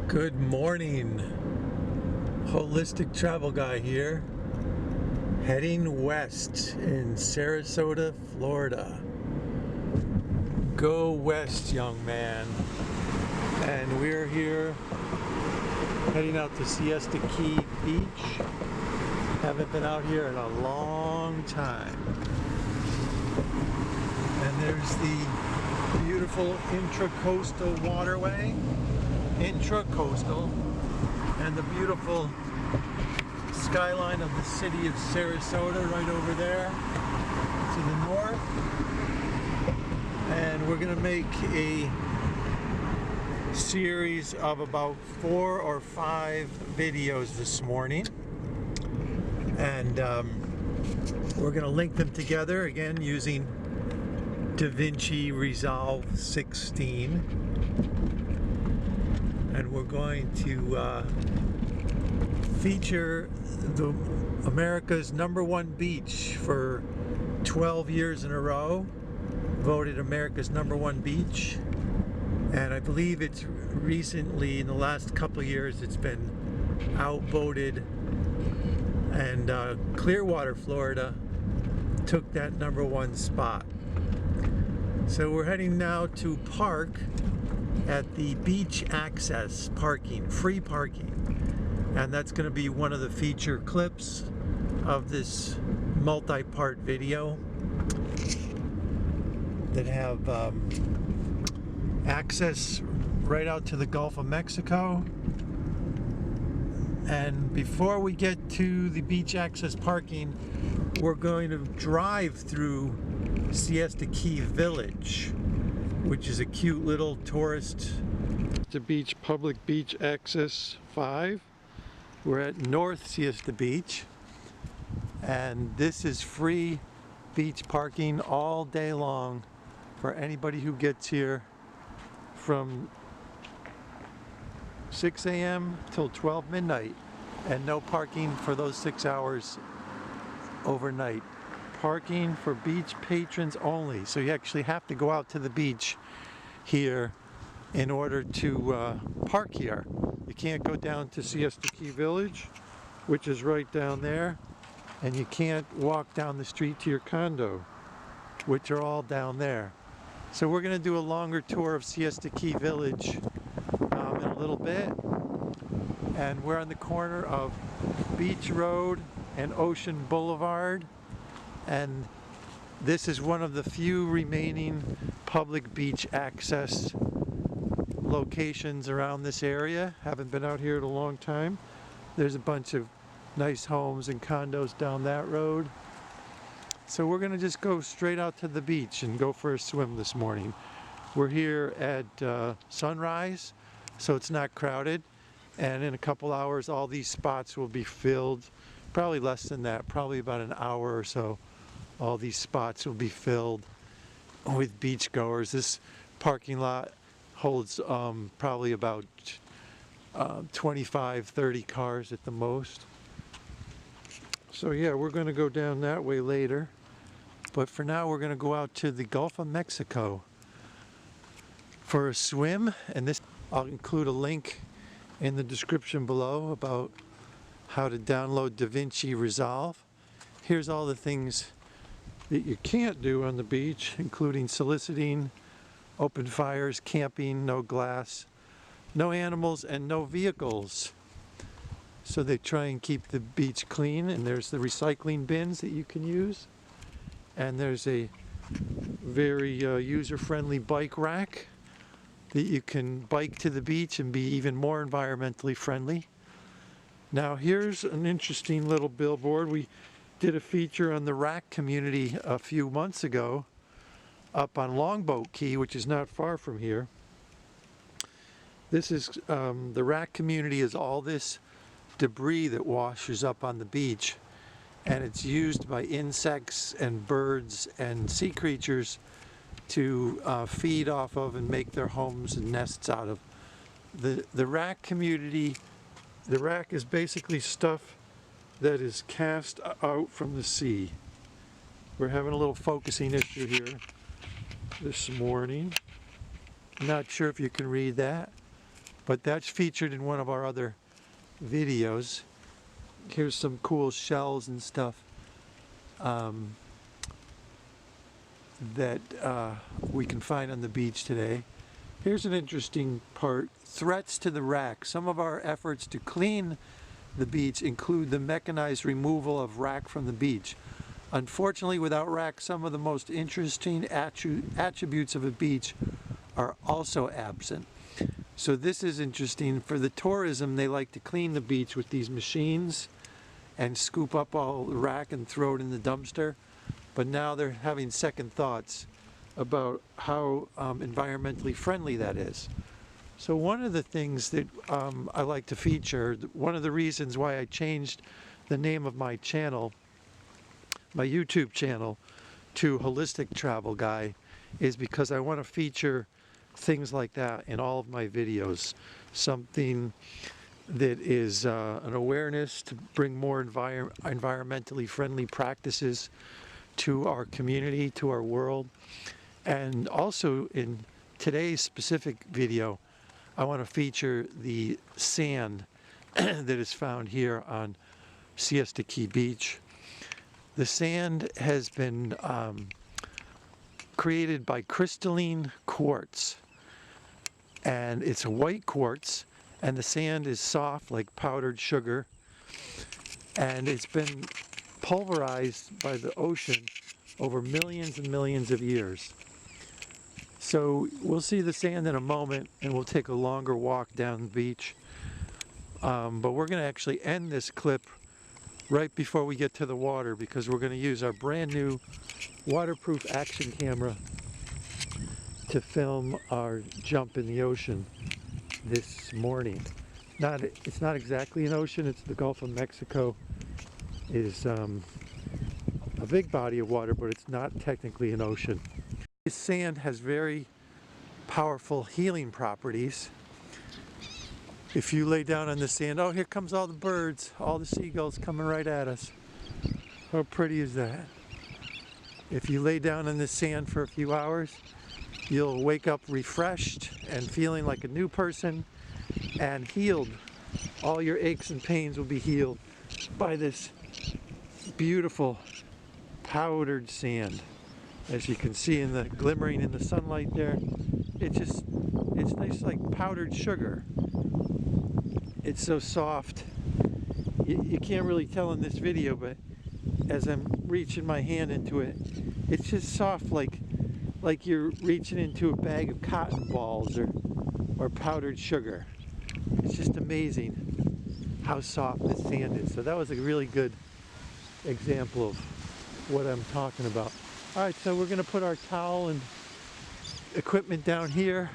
Good morning. Holistic travel guy here, heading west in Sarasota, Florida. Go west, young man. And we're here heading out to Siesta Key Beach. Haven't been out here in a long time. And there's the beautiful intracoastal waterway. Intracoastal, and the beautiful skyline of the city of Sarasota right over there to the north. And we're going to make a series of about 4 or 5 videos this morning, and we're going to link them together again using DaVinci Resolve 16. And we're going to feature America's #1 beach for 12 years in a row, voted America's #1 beach. And I believe it's recently, in the last couple of years, it's been outvoted, and Clearwater, Florida took that #1 spot. So we're heading now to park at the beach access parking, free parking, and that's going to be one of the feature clips of this multi-part video that have access right out to the Gulf of Mexico. And before we get to the beach access parking, we're going to drive through Siesta Key Village, which is a cute little tourist. The beach, public beach access 5. We're at North Siesta Beach, and this is free beach parking all day long for anybody who gets here from 6 a.m. till 12 midnight, and no parking for those 6 hours overnight. Parking for beach patrons only. So you actually have to go out to the beach here in order to park here. You can't go down to Siesta Key Village, which is right down there, and you can't walk down the street to your condo, which are all down there. So we're going to do a longer tour of Siesta Key Village in a little bit, and we're on the corner of Beach Road and Ocean Boulevard. And this is one of the few remaining public beach access locations around this area. Haven't been out here in a long time. There's a bunch of nice homes and condos down that road. So we're going to just go straight out to the beach and go for a swim this morning. We're here at sunrise, so it's not crowded. And in a couple hours, all these spots will be filled. Probably less than that, probably about an hour or so. All these spots will be filled with beachgoers. This parking lot holds probably about 25, 30 cars at the most. So yeah, we're going to go down that way later. But for now, we're going to go out to the Gulf of Mexico for a swim. And this, I'll include a link in the description below about how to download DaVinci Resolve. Here's all the things that you can't do on the beach, including soliciting, open fires, camping, no glass, no animals, and no vehicles. So they try and keep the beach clean. And there's the recycling bins that you can use. And there's a very user-friendly bike rack that you can bike to the beach and be even more environmentally friendly. Now here's an interesting little billboard. We did a feature on the rack community a few months ago up on Longboat Key, which is not far from here. This is the rack community is all this debris that washes up on the beach, and it's used by insects and birds and sea creatures to feed off of and make their homes and nests out of. The rack community, the rack is basically stuff that is cast out from the sea. We're having a little focusing issue here this morning. Not sure if you can read that, but that's featured in one of our other videos. Here's some cool shells and stuff that we can find on the beach today. Here's an interesting part: threats to the wrack. Some of our efforts to clean the beach include the mechanized removal of wrack from the beach. Unfortunately, without wrack, some of the most interesting attributes of a beach are also absent. So this is interesting. For the tourism, they like to clean the beach with these machines and scoop up all the wrack and throw it in the dumpster. But now they're having second thoughts about how environmentally friendly that is. So one of the things that I like to feature, one of the reasons why I changed the name of my channel, my YouTube channel, to Holistic Travel Guy, is because I want to feature things like that in all of my videos. Something that is an awareness to bring more environmentally friendly practices to our community, to our world. And also in today's specific video, I want to feature the sand that is found here on Siesta Key Beach. The sand has been created by crystalline quartz, and it's a white quartz, and the sand is soft like powdered sugar, and it's been pulverized by the ocean over millions and millions of years. So we'll see the sand in a moment, and we'll take a longer walk down the beach. But we're going to actually end this clip right before we get to the water, because we're going to use our brand new waterproof action camera to film our jump in the ocean this morning. It's not exactly an ocean, it's the Gulf of Mexico. It is a big body of water, but it's not technically an ocean. This sand has very powerful healing properties. If you lay down on the sand, oh, here comes all the birds, all the seagulls coming right at us. How pretty is that? If you lay down on the sand for a few hours, you'll wake up refreshed and feeling like a new person and healed. All your aches and pains will be healed by this beautiful powdered sand. As you can see in the glimmering in the sunlight there, it's nice like powdered sugar. It's so soft. You can't really tell in this video, but as I'm reaching my hand into it, it's just soft like you're reaching into a bag of cotton balls or powdered sugar. It's just amazing how soft this sand is. So that was a really good example of what I'm talking about. All right, so we're going to put our towel and equipment down here,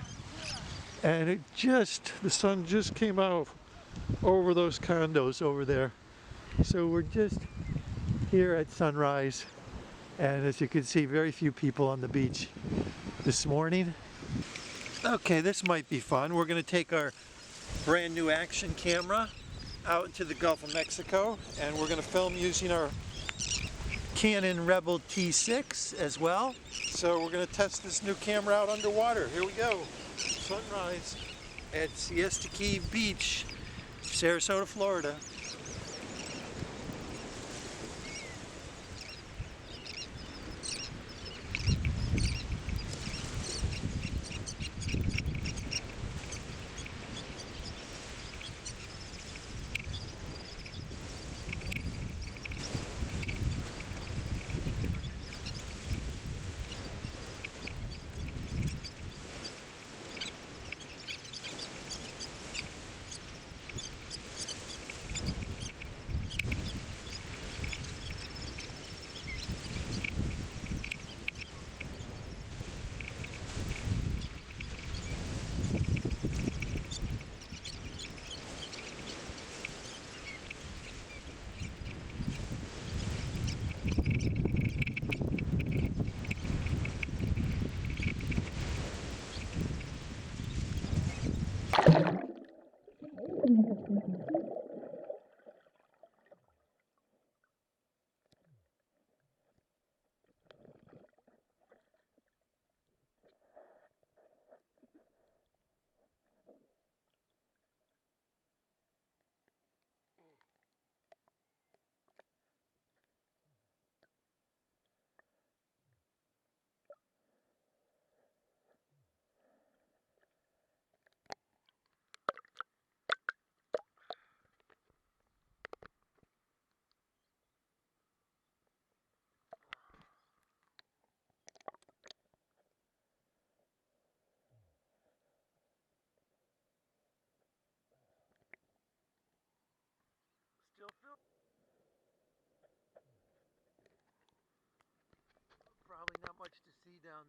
and the sun just came out over those condos over there. So we're just here at sunrise, and as you can see, very few people on the beach this morning. Okay, this might be fun. We're going to take our brand new action camera out into the Gulf of Mexico, and we're going to film using our Canon Rebel T6 as well. So we're going to test this new camera out underwater. Here we go. Sunrise at Siesta Key Beach, Sarasota, Florida.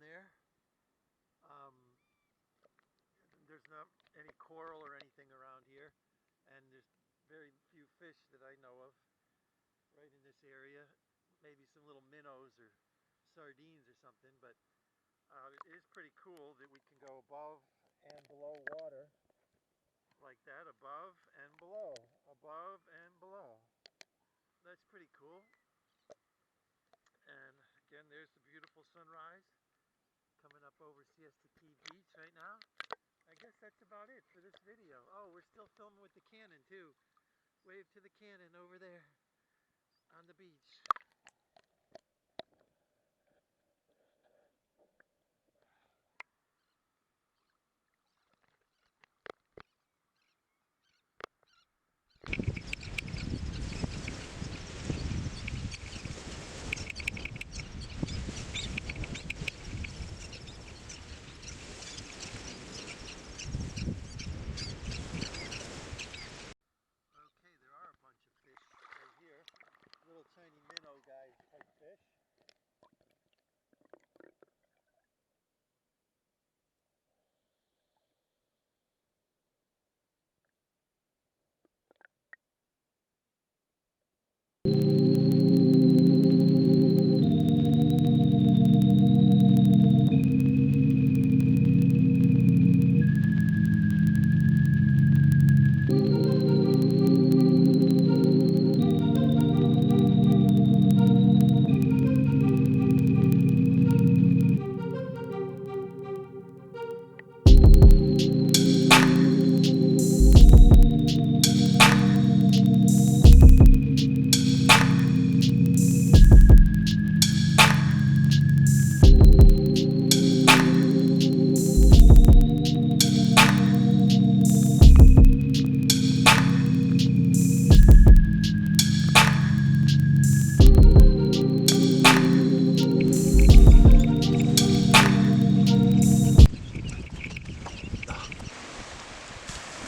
there. Um, there's not any coral or anything around here, and there's very few fish that I know of right in this area. Maybe some little minnows or sardines or something, but it is pretty cool that we can go above and below water like that, above and below, above and below. That's pretty cool. And again, there's the beautiful sunrise coming up over Siesta Key Beach right now. I guess that's about it for this video. Oh, we're still filming with the Canon too. Wave to the Canon over there on the beach. Okay, there are a bunch of fish right here. Little tiny minnow guys type fish.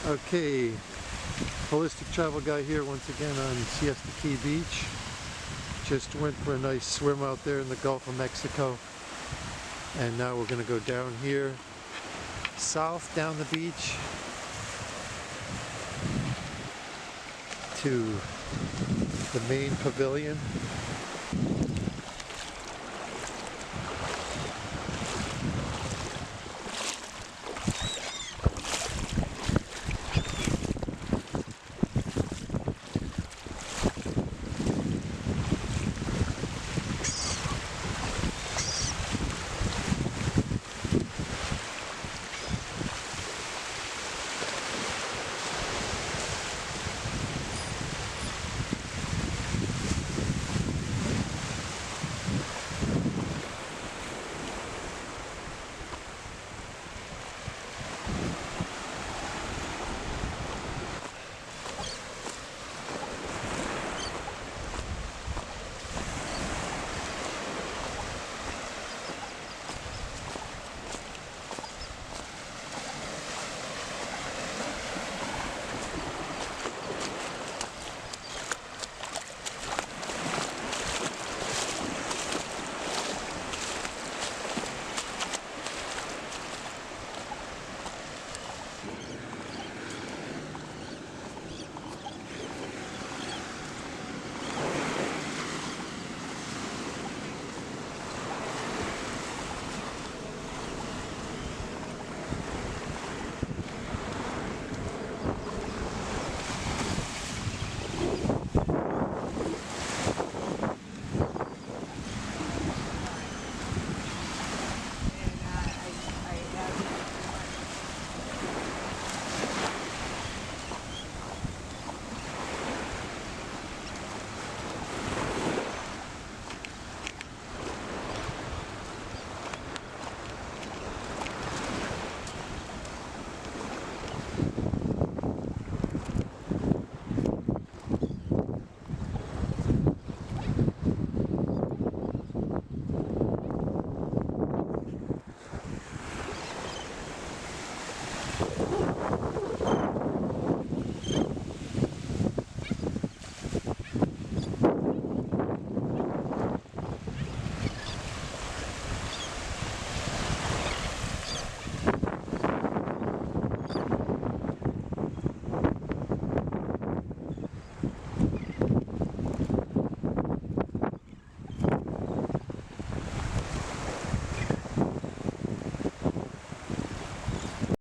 Okay, holistic travel guy here once again on Siesta Key Beach. Just went for a nice swim out there in the Gulf of Mexico, and now we're going to go down here south down the beach to the main pavilion.